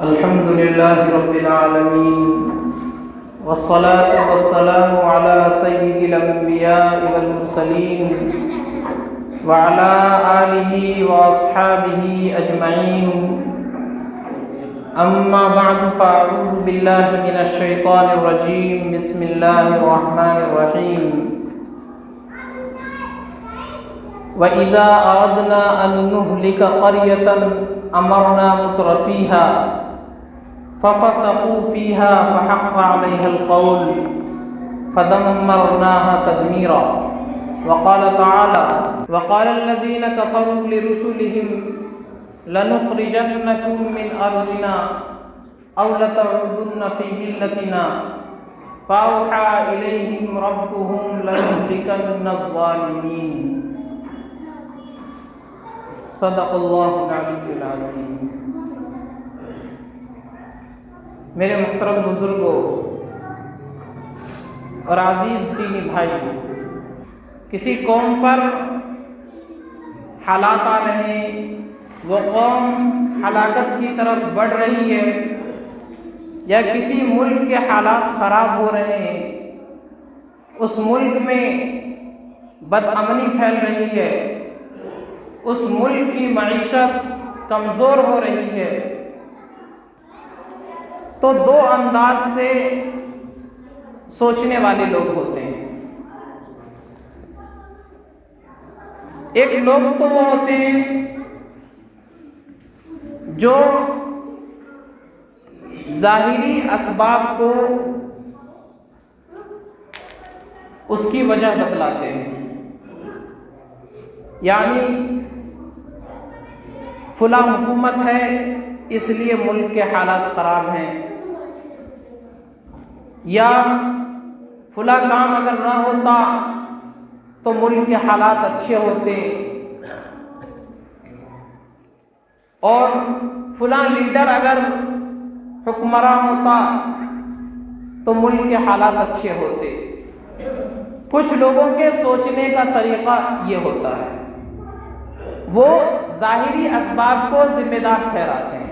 الحمد لله رب العالمين، والصلاة والسلام على سيد الأنبياء والمرسلين وعلى آله وأصحابه أجمعين. أما بعد، فأعوذ بالله من الشيطان الرجيم. بسم الله الرحمن الرحيم. وَإِذَا أَرَدْنَا أَن نُّهْلِكَ قَرْيَةً أَمَرْنَا مُتْرَفِيهَا فَفَسَقُوا فِيهَا فَحَقَّ عَلَيْهَا الْقَوْلُ فَدَمَّرْنَاهَا تَدْمِيرًا. وقال تعالى: وقال الذين كفروا لرسلهم لنخرجنكم من أرضنا أو لتعودن في ملتنا فأوحى إليهم ربهم لنهلكن الظالمين. صدق اللہ العلی العظیم. میرے محترم بزرگوں اور عزیز دینی بھائیوں، کسی قوم پر حالات آ رہے ہیں، وہ قوم ہلاکت کی طرف بڑھ رہی ہے، یا کسی ملک کے حالات خراب ہو رہے ہیں، اس ملک میں بدامنی پھیل رہی ہے، اس ملک کی معیشت کمزور ہو رہی ہے، تو دو انداز سے سوچنے والے لوگ ہوتے ہیں. ایک لوگ تو وہ ہوتے ہیں جو ظاہری اسباب کو اس کی وجہ بتلاتے ہیں، یعنی فلاں حکومت ہے اس لیے ملک کے حالات خراب ہیں، یا فلاں کام اگر نہ ہوتا تو ملک کے حالات اچھے ہوتے، اور فلاں لیڈر اگر حکمراں ہوتا تو ملک کے حالات اچھے ہوتے. کچھ لوگوں کے سوچنے کا طریقہ یہ ہوتا ہے، وہ ظاہری اسباب کو ذمہ دار ٹھہراتے ہیں.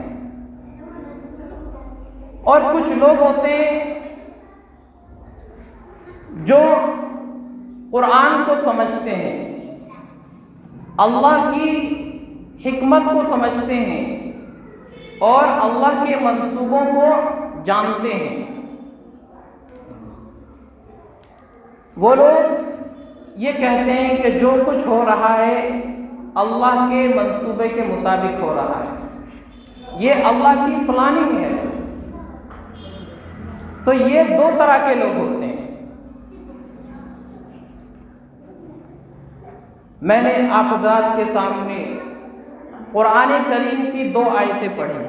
اور کچھ لوگ ہوتے ہیں جو قرآن کو سمجھتے ہیں، اللہ کی حکمت کو سمجھتے ہیں، اور اللہ کے منصوبوں کو جانتے ہیں. وہ لوگ یہ کہتے ہیں کہ جو کچھ ہو رہا ہے اللہ کے منصوبے کے مطابق ہو رہا ہے، یہ اللہ کی پلاننگ ہے. تو یہ دو طرح کے لوگ ہوتے ہیں. میں نے آپ حضرات کے سامنے قرآن کریم کی دو آیتیں پڑھی.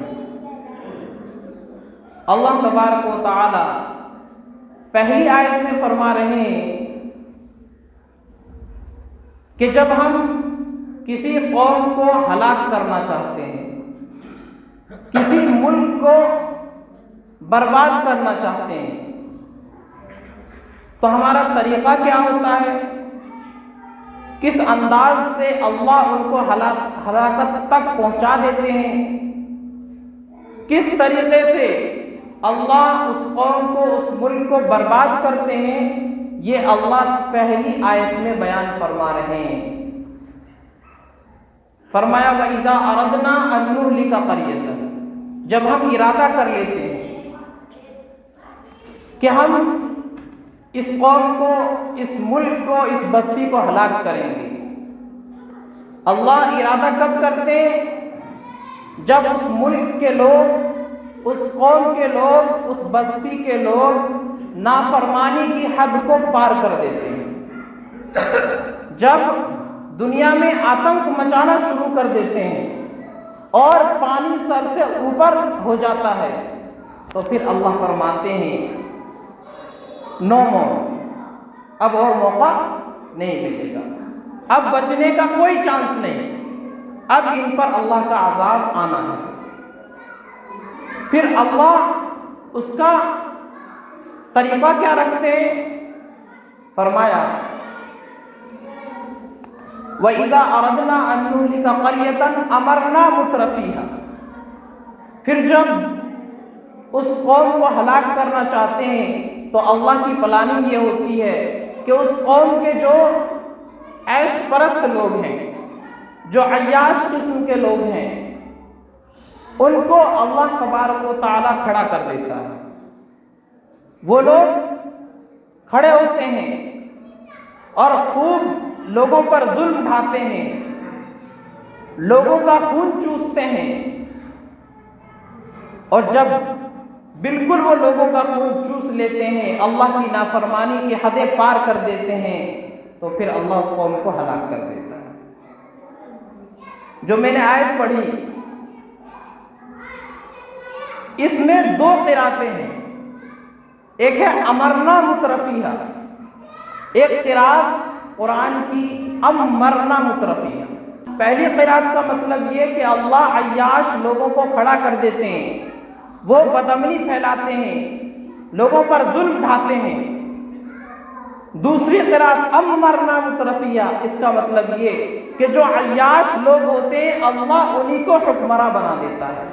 اللہ تبارک و تعالی پہلی آیت میں فرما رہے ہیں کہ جب ہم کسی قوم کو ہلاک کرنا چاہتے ہیں، کسی ملک کو برباد کرنا چاہتے ہیں، تو ہمارا طریقہ کیا ہوتا ہے، کس انداز سے اللہ ان کو ہلاکت تک پہنچا دیتے ہیں، کس طریقے سے اللہ اس قوم کو، اس ملک کو برباد کرتے ہیں، یہ اللہ پہلی آیت میں بیان فرما رہے ہیں. فرمایا وَإِذَا أَرَدْنَا أَن نُّهْلِكَ قَرْيَةً، جب ہم ارادہ کر لیتے ہیں کہ ہم اس قوم کو، اس ملک کو، اس بستی کو ہلاک کریں گے. اللہ ارادہ کب کرتے ہیں؟ جب اس ملک کے لوگ، اس قوم کے لوگ، اس بستی کے لوگ نافرمانی کی حد کو پار کر دیتے ہیں، جب دنیا میں آتنک مچانا شروع کر دیتے ہیں اور پانی سر سے اوپر ہو جاتا ہے، تو پھر اللہ فرماتے ہیں نو مور، اب اور موقع نہیں ملے گا، اب بچنے کا کوئی چانس نہیں، اب ان پر اللہ کا عذاب آنا ہے. پھر اللہ اس کا طریقہ کیا رکھتے ہیں؟ فرمایا وَإِذَا أَرَدْنَا أَن نُّهْلِكَ قَرْيَةً أَمَرْنَا مُتْرَفِيهَا، پھر جب اس قوم کو ہلاک کرنا چاہتے ہیں تو اللہ کی پلاننگ یہ ہوتی ہے کہ اس قوم کے جو عیش پرست لوگ ہیں، جو عیاش قسم کے لوگ ہیں، ان کو اللہ تبارک و تعالیٰ کھڑا کر دیتا ہے۔ وہ لوگ کھڑے ہوتے ہیں اور خوب لوگوں پر ظلم ڈھاتے ہیں، لوگوں کا خون چوستے ہیں، اور جب بالکل وہ لوگوں کا خون چوس لیتے ہیں، اللہ کی نافرمانی کی حدیں پار کر دیتے ہیں، تو پھر اللہ اس قوم کو ہلاک کر دیتا ہے۔ جو میں نے آیت پڑھی اس میں دو قراتیں ہیں، ایک ہے امرنا مترفیہ، ایک قرات قرآن کی امرنا مترفیہ۔ پہلی قرات کا مطلب یہ کہ اللہ عیاش لوگوں کو کھڑا کر دیتے ہیں، وہ بدامنی پھیلاتے ہیں، لوگوں پر ظلم ڈھاتے ہیں۔ دوسری قرات امرنا مترفیہ، اس کا مطلب یہ کہ جو عیاش لوگ ہوتے ہیں اللہ انہی کو حکمراں بنا دیتا ہے،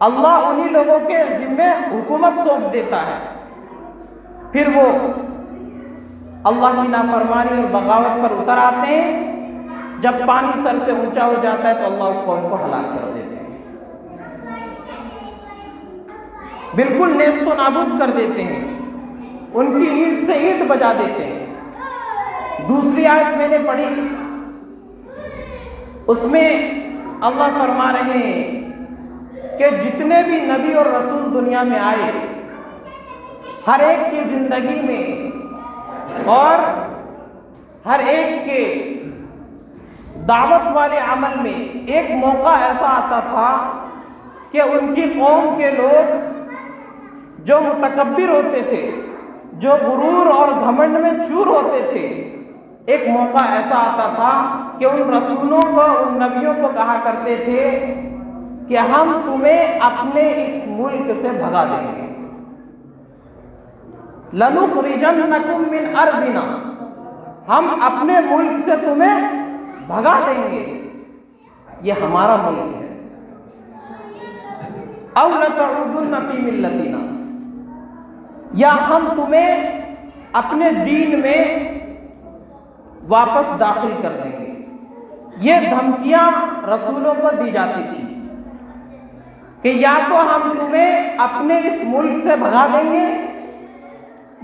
اللہ انہی لوگوں کے ذمے حکومت سونپ دیتا ہے، پھر وہ اللہ کی نافرمانی اور بغاوت پر اتر آتے ہیں۔ جب پانی سر سے اونچا ہو جاتا ہے تو اللہ اس قوم کو ہلاک کر دیتے ہیں، بالکل نیست و نابود کر دیتے ہیں، ان کی اینٹ سے اینٹ بجا دیتے ہیں۔ دوسری آیت میں نے پڑھی، اس میں اللہ فرما رہے ہیں کہ جتنے بھی نبی اور رسول دنیا میں آئے، ہر ایک کی زندگی میں اور ہر ایک کے دعوت والے عمل میں ایک موقع ایسا آتا تھا کہ ان کی قوم کے لوگ جو متکبر ہوتے تھے، جو غرور اور گھمنڈ میں چور ہوتے تھے، ایک موقع ایسا آتا تھا کہ ان رسولوں کو، ان نبیوں کو کہا کرتے تھے کہ ہم تمہیں اپنے اس ملک سے بھگا دیں گے، لَنُخْرِجَنَّكُم مِّنْ أَرْضِنَا، ہم اپنے ملک سے تمہیں بھگا دیں گے، یہ ہمارا ملک ہے، أَوْ لَتَعُودُنَّ فِي مِلَّتِنَا، یا ہم تمہیں اپنے دین میں واپس داخل کر دیں گے۔ یہ دھمکیاں رسولوں کو دی جاتی تھی کہ یا تو ہم تمہیں اپنے اس ملک سے بھگا دیں گے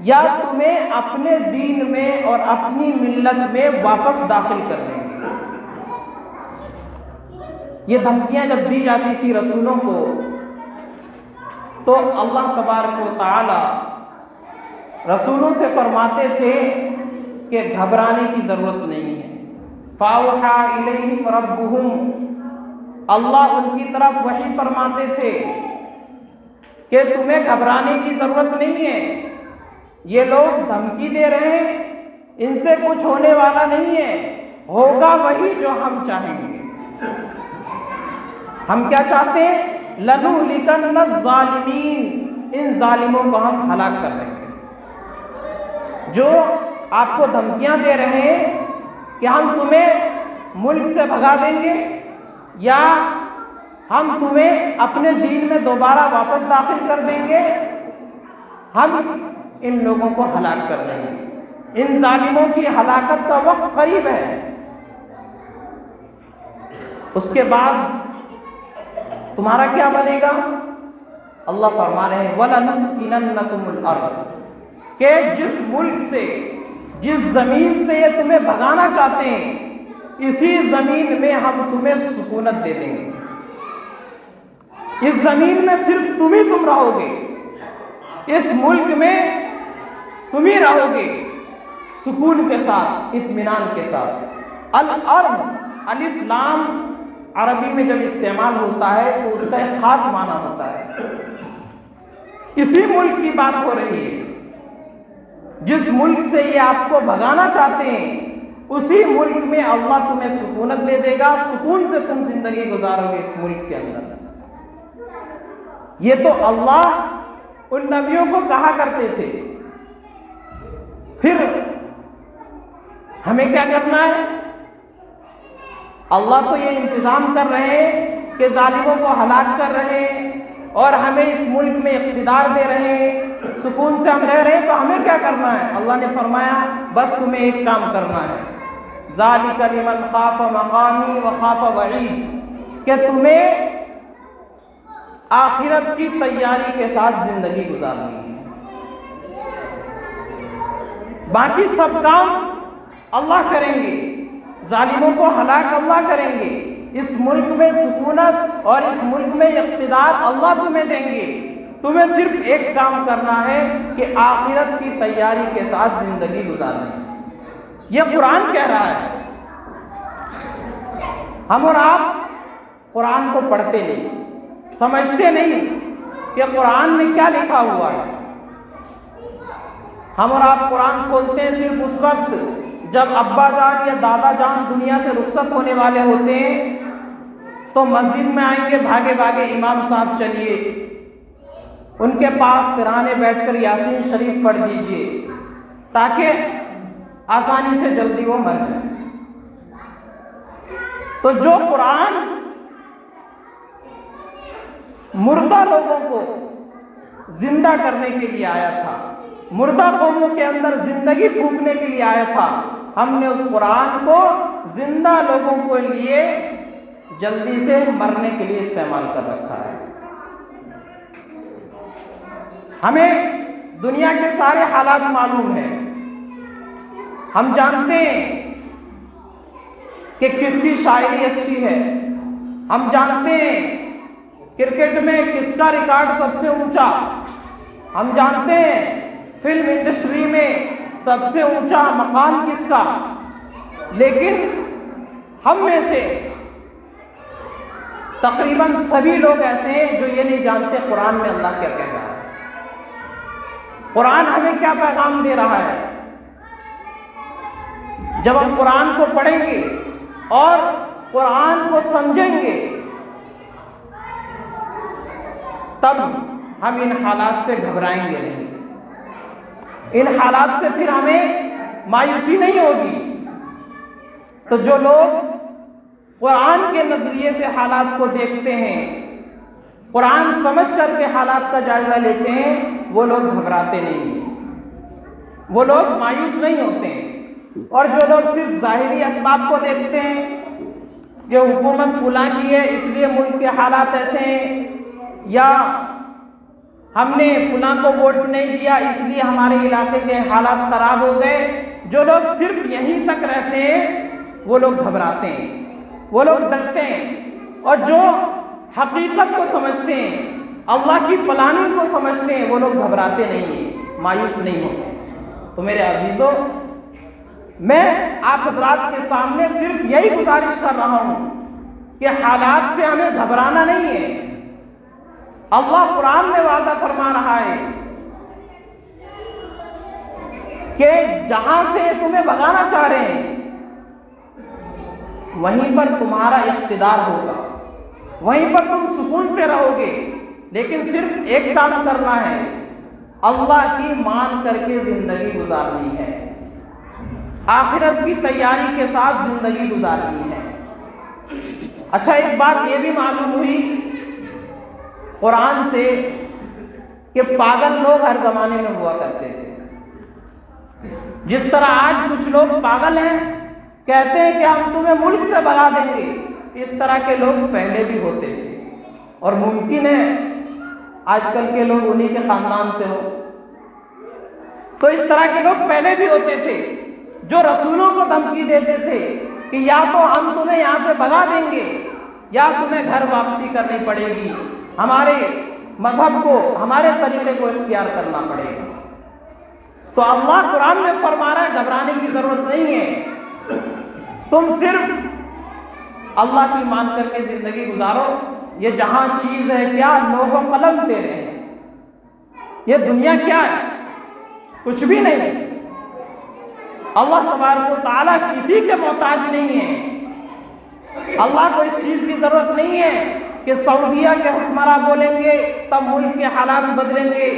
یا تمہیں اپنے دین میں اور اپنی ملت میں واپس داخل کر دیں گے۔ یہ دھمکیاں جب دی جاتی تھی رسولوں کو تو اللہ تبارک و تعالی رسولوں سے فرماتے تھے کہ گھبرانے کی ضرورت نہیں ہے۔ فَأَوْحَىٰ إِلَيْهِمْ رَبُّهُمْ، اللہ ان کی طرف وحی فرماتے تھے کہ تمہیں گھبرانے کی ضرورت نہیں ہے، یہ لوگ دھمکی دے رہے ہیں، ان سے کچھ ہونے والا نہیں ہے، ہوگا وہی جو ہم چاہیں گے۔ ہم کیا چاہتے ہیں؟ لَنُهْلِكَنَّ الظَّالِمِينَ، ان ظالموں کو ہم ہلاک کر دیں گے۔ جو آپ کو دھمکیاں دے رہے ہیں کہ ہم تمہیں ملک سے بھگا دیں گے یا ہم تمہیں اپنے دین میں دوبارہ واپس داخل کر دیں گے، ہم ان لوگوں کو ہلاک کر دیں گے، ان ظالموں کی ہلاکت کا وقت قریب ہے۔ اس کے بعد تمہارا کیا بنے گا؟ اللہ فرما رہے ہیں وَلَنُسْكِنَنَّكُمُ الْأَرْضَ، کہ جس ملک سے، جس زمین سے یہ تمہیں بھگانا چاہتے ہیں، اسی زمین میں ہم تمہیں سکونت دے دیں گے۔ اس زمین میں صرف تم ہی تم رہو گے، اس ملک میں تم ہی رہو گے سکون کے ساتھ، اطمینان کے ساتھ۔ الارض، الف لام عربی میں جب استعمال ہوتا ہے تو اس کا ایک خاص معنی ہوتا ہے۔ اسی ملک کی بات ہو رہی ہے، جس ملک سے یہ آپ کو بھگانا چاہتے ہیں اسی ملک میں اللہ تمہیں سکونت دے دے گا، سکون سے تم زندگی گزارو گے اس ملک کے اندر۔ یہ تو اللہ ان نبیوں کو کہا کرتے تھے۔ پھر ہمیں کیا کرنا ہے؟ اللہ تو یہ انتظام کر رہے ہیں کہ ظالموں کو ہلاک کر رہے ہیں اور ہمیں اس ملک میں اقتدار دے رہے ہیں، سکون سے ہم رہ رہے ہیں، تو ہمیں کیا کرنا ہے؟ اللہ نے فرمایا بس تمہیں ایک کام کرنا ہے، ذالک لمن خاف مقامی وخاف وعید، کہ تمہیں آخرت کی تیاری کے ساتھ زندگی گزارنی ہے۔ باقی سب کام اللہ کریں گے، ظالموں کو ہلاک اللہ کریں گے، اس ملک میں سکونت اور اس ملک میں اقتدار اللہ تمہیں دیں گے، تمہیں صرف ایک کام کرنا ہے کہ آخرت کی تیاری کے ساتھ زندگی گزارنی ہے۔ یہ قرآن کہہ رہا ہے۔ ہم اور آپ قرآن کو پڑھتے نہیں، سمجھتے نہیں کہ قرآن میں کیا لکھا ہوا ہے۔ ہم اور آپ قرآن کھولتے ہیں صرف اس وقت جب ابا جان یا دادا جان دنیا سے رخصت ہونے والے ہوتے ہیں، تو مسجد میں آئیں گے بھاگے بھاگے، امام صاحب چلیے ان کے پاس سرانے بیٹھ کر یاسین شریف پڑھ دیجئے تاکہ آسانی سے جلدی وہ مر جائے۔ تو جو قرآن مردہ لوگوں کو زندہ کرنے کے لیے آیا تھا، مردہ قوموں کے اندر زندگی پھونکنے کے لیے آیا تھا، ہم نے اس قرآن کو زندہ لوگوں کے لیے جلدی سے مرنے کے لیے استعمال کر رکھا ہے۔ ہمیں دنیا کے سارے حالات معلوم ہیں، ہم جانتے ہیں کہ کس کی شاعری اچھی ہے، ہم جانتے ہیں کرکٹ میں کس کا ریکارڈ سب سے اونچا، ہم جانتے ہیں فلم انڈسٹری میں سب سے اونچا مقام کس کا، لیکن ہم میں سے تقریباً سبھی لوگ ایسے ہیں جو یہ نہیں جانتے قرآن میں اللہ کیا کہہ رہا ہے، قرآن ہمیں کیا پیغام دے رہا ہے۔ جب ہم قرآن کو پڑھیں گے اور قرآن کو سمجھیں گے تب ہم ان حالات سے گھبرائیں گے نہیں، ان حالات سے پھر ہمیں مایوسی نہیں ہوگی۔ تو جو لوگ قرآن کے نظریے سے حالات کو دیکھتے ہیں، قرآن سمجھ کر کے حالات کا جائزہ لیتے ہیں، وہ لوگ گھبراتے نہیں، وہ لوگ مایوس نہیں ہوتے ہیں۔ اور جو لوگ صرف ظاہری اسباب کو دیکھتے ہیں کہ حکومت فلاں کی ہے اس لیے ملک کے حالات ایسے ہیں، یا ہم نے فلاں کو ووٹ نہیں دیا اس لیے ہمارے علاقے کے حالات خراب ہو گئے، جو لوگ صرف یہیں تک رہتے ہیں وہ لوگ گھبراتے ہیں، وہ لوگ ڈرتے ہیں۔ اور جو حقیقت کو سمجھتے ہیں، اللہ کی پلاننگ کو سمجھتے ہیں، وہ لوگ گھبراتے نہیں ہیں، مایوس نہیں ہوتے۔ تو میرے عزیزوں، میں آپ حضرات کے سامنے صرف یہی گزارش کر رہا ہوں کہ حالات سے ہمیں گھبرانا نہیں ہے۔ اللہ قرآن میں وعدہ فرما رہا ہے کہ جہاں سے تمہیں بھگانا چاہ رہے ہیں وہیں پر تمہارا اقتدار ہوگا، وہیں پر تم سکون سے رہو گے، لیکن صرف ایک کام کرنا ہے، اللہ کی مان کر کے زندگی گزارنی ہے، آخرت کی تیاری کے ساتھ زندگی گزارنی ہے۔ اچھا، ایک بات یہ بھی معلوم ہوئی قرآن سے کہ پاگل لوگ ہر زمانے میں ہوا کرتے تھے۔ جس طرح آج کچھ لوگ پاگل ہیں، کہتے ہیں کہ ہم تمہیں ملک سے بھگا دیں گے، اس طرح کے لوگ پہلے بھی ہوتے تھے، اور ممکن ہے آج کل کے لوگ انہی کے خاندان سے ہو۔ تو اس طرح کے لوگ پہلے بھی ہوتے تھے جو رسولوں کو دھمکی دیتے تھے کہ یا تو ہم تمہیں یہاں سے بھگا دیں گے یا تمہیں گھر واپسی کرنی پڑے گی، ہمارے مذہب کو، ہمارے طریقے کو اختیار کرنا پڑے گا۔ تو اللہ قرآن میں فرما رہا ہے گھبرانے کی ضرورت نہیں ہے، تم صرف اللہ کی مان کر کے زندگی گزارو۔ یہ جہاں چیز ہے کیا، لوح و قلم تیرے ہیں، یہ دنیا کیا ہے، کچھ بھی نہیں۔ اللہ تبارک و تعالیٰ کسی کے محتاج نہیں ہے، اللہ کو اس چیز کی ضرورت نہیں ہے کہ سعودیہ کے حکمراں بولیں گے تب ملک کے حالات بدلیں گے،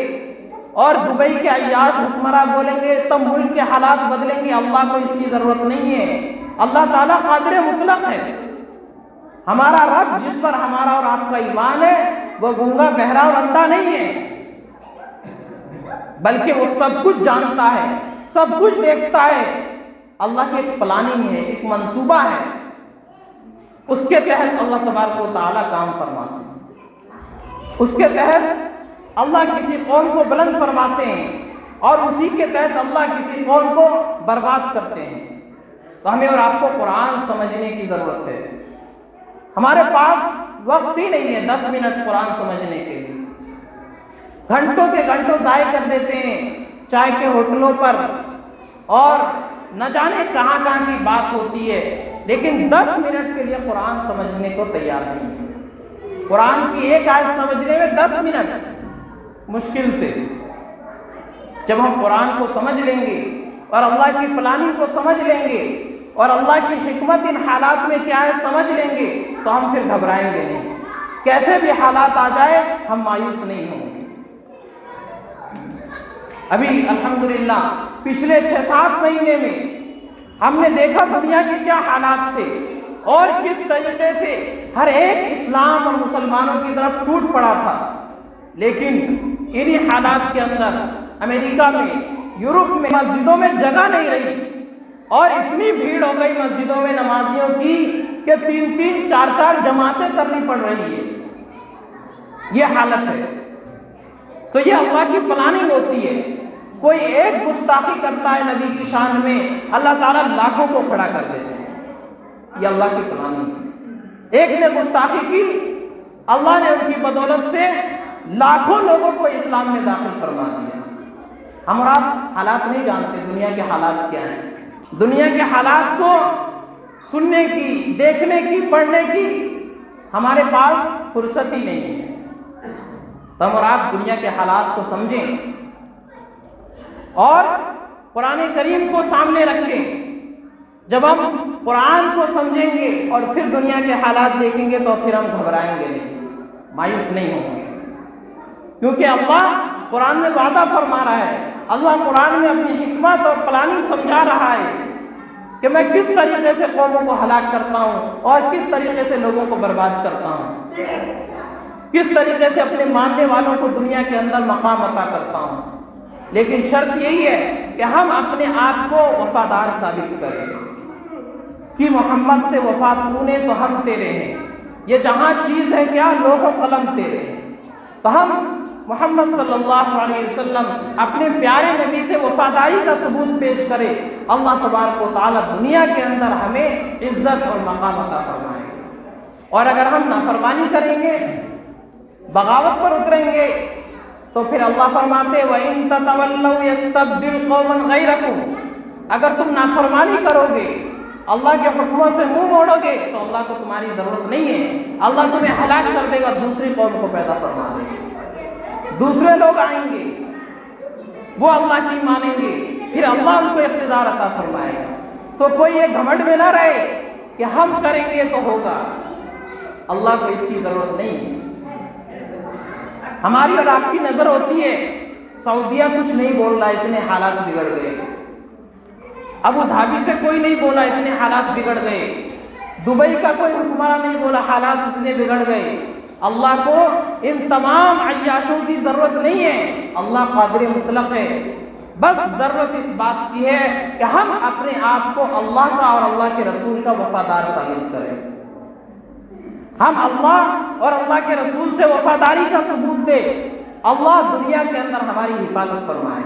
اور دبئی کے عیاش حکمراں بولیں گے تب ملک کے حالات بدلیں گے۔ اللہ کو اس کی ضرورت نہیں ہے، اللہ تعالیٰ قادر مطلق ہے۔ ہمارا رب جس پر ہمارا اور آپ کا ایمان ہے وہ گونگا بہرا اور اندھا نہیں ہے، بلکہ وہ سب کچھ جانتا ہے، سب کچھ دیکھتا ہے۔ اللہ کی ایک پلاننگ ہے، ایک منصوبہ ہے، اس کے تحت اللہ تبارک و تعالیٰ کام فرماتے ہیں، اس کے تحت اللہ کسی قوم کو بلند فرماتے ہیں، اور اسی کے تحت اللہ کسی قوم کو برباد کرتے ہیں۔ تو ہمیں اور آپ کو قرآن سمجھنے کی ضرورت ہے۔ ہمارے پاس وقت ہی نہیں ہے 10 منٹ قرآن سمجھنے کے لیے، گھنٹوں کے گھنٹوں ضائع کر دیتے ہیں چائے کے ہوٹلوں پر، اور نہ جانے کہاں کہاں کی بات ہوتی ہے، لیکن 10 منٹ کے لیے قرآن سمجھنے کو تیار نہیں ہے۔ قرآن کی ایک آیت سمجھنے میں 10 منٹ مشکل سے۔ جب ہم قرآن کو سمجھ لیں گے اور اللہ کی پلاننگ کو سمجھ لیں گے اور اللہ کی حکمت ان حالات میں کیا ہے سمجھ لیں گے، تو ہم پھر گھبرائیں گے نہیں، کیسے بھی حالات آ جائے ہم مایوس نہیں ہوں گے۔ ابھی الحمدللہ پچھلے 6-7 مہینے میں ہم نے دیکھا دنیا کے کیا حالات تھے، اور کس طریقے سے ہر ایک اسلام اور مسلمانوں کی طرف ٹوٹ پڑا تھا۔ لیکن انہی حالات کے اندر امریکہ میں، یورپ میں مسجدوں میں جگہ نہیں رہی، اور اتنی بھیڑ ہو گئی مسجدوں میں نمازیوں کی کہ 3-3 4-4 جماعتیں کرنی پڑ رہی ہے۔ یہ حالت ہے۔ تو یہ اللہ کی پلاننگ ہوتی ہے۔ کوئی ایک گستاخی کرتا ہے نبی کی شان میں، اللہ تعالیٰ لاکھوں کو کھڑا کر دیتے ہیں۔ یہ اللہ کی پلاننگ ہے۔ ایک نے گستاخی کی، اللہ نے ان کی بدولت سے لاکھوں لوگوں کو اسلام میں داخل فرما دیا۔ ہم اور آپ حالات نہیں جانتے دنیا کے حالات کیا ہیں۔ دنیا کے حالات کو سننے کی، دیکھنے کی، پڑھنے کی ہمارے پاس فرصت ہی نہیں ہے۔ تو ہم اور آپ دنیا کے حالات کو سمجھیں اور قرآن کریم کو سامنے رکھیں۔ جب ہم قرآن کو سمجھیں گے اور پھر دنیا کے حالات دیکھیں گے تو پھر ہم گھبرائیں گے نہیں، مایوس نہیں ہوں گے، کیونکہ اللہ قرآن میں وعدہ فرما رہا ہے، اللہ قرآن میں اپنی حکمت اور پلاننگ سمجھا رہا ہے کہ میں کس طریقے سے قوموں کو ہلاک کرتا ہوں اور کس طریقے سے لوگوں کو برباد کرتا ہوں، کس طریقے سے اپنے ماننے والوں کو دنیا کے اندر مقام عطا کرتا ہوں۔ لیکن شرط یہی ہے کہ ہم اپنے آپ کو وفادار ثابت کریں کہ محمد سے وفا تو نے تو ہم تیرے ہیں، یہ جہاں چیز ہے کیا لوح و قلم تیرے ہیں۔ تو ہم محمد صلی اللہ علیہ وسلم اپنے پیارے نبی سے وفاداری کا ثبوت پیش کرے، اللہ تبارک و تعالیٰ دنیا کے اندر ہمیں عزت اور مقام عطا فرمائے گا۔ اور اگر ہم نافرمانی کریں گے، بغاوت پر اتریں گے، تو پھر اللہ فرماتے وَإِن تَتَوَلَّوْا يَسْتَبْدِلْ قَوْمًا غَيْرَكُمْ، اگر تم نافرمانی کرو گے، اللہ کے حکموں سے منہ موڑو گے، تو اللہ کو تمہاری ضرورت نہیں ہے، اللہ تمہیں ہلاک کر دے گا، دوسری قوم کو پیدا فرما دے گا، دوسرے لوگ آئیں گے، وہ اللہ کی مانیں گے، پھر اللہ ان کو اقتدار عطا فرمائے گا۔ تو کوئی یہ گھمنڈ میں نہ رہے کہ ہم کریں گے تو ہوگا، اللہ کو اس کی ضرورت نہیں ہے۔ ہماری اور آپ کی نظر ہوتی ہے سعودیہ کچھ نہیں بول رہا، اتنے حالات بگڑ گئے، ابو دھابی سے کوئی نہیں بولا، اتنے حالات بگڑ گئے، دبئی کا کوئی حکمران نہیں بولا، حالات اتنے بگڑ گئے۔ اللہ کو ان تمام عیاشوں کی ضرورت نہیں ہے، اللہ قادر مطلق ہے، بس ضرورت اس بات کی ہے کہ ہم اپنے آپ کو اللہ کا اور اللہ کے رسول کا وفادار ثابت کریں، ہم اللہ اور اللہ کے رسول سے وفاداری کا ثبوت دیں، اللہ دنیا کے اندر ہماری حفاظت فرمائے۔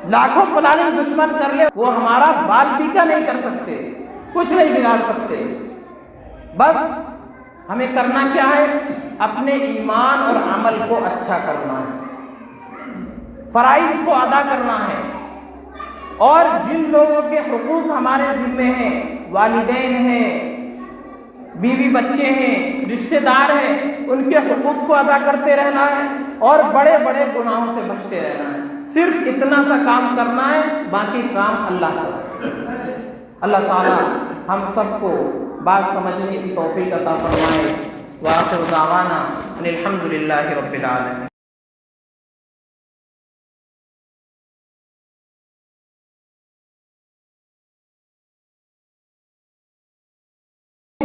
لاکھوں پلاننگ دشمن کر لے، وہ ہمارا بال پیکا نہیں کر سکتے، کچھ نہیں بگاڑ سکتے۔ بس ہمیں کرنا کیا ہے؟ اپنے ایمان اور عمل کو اچھا کرنا ہے، فرائض کو ادا کرنا ہے، اور جن لوگوں کے حقوق ہمارے ذمے ہیں، والدین ہیں، بیوی بچے ہیں، رشتہ دار ہیں، ان کے حقوق کو ادا کرتے رہنا ہے، اور بڑے بڑے گناہوں سے بچتے رہنا ہے۔ صرف اتنا سا کام کرنا ہے، باقی کام اللہ کا۔ اللہ تعالی ہم سب کو بات سمجھنے کی توفیق عطا فرمائے۔ وآخر دعوانا ان الحمد للہ رب العالمین۔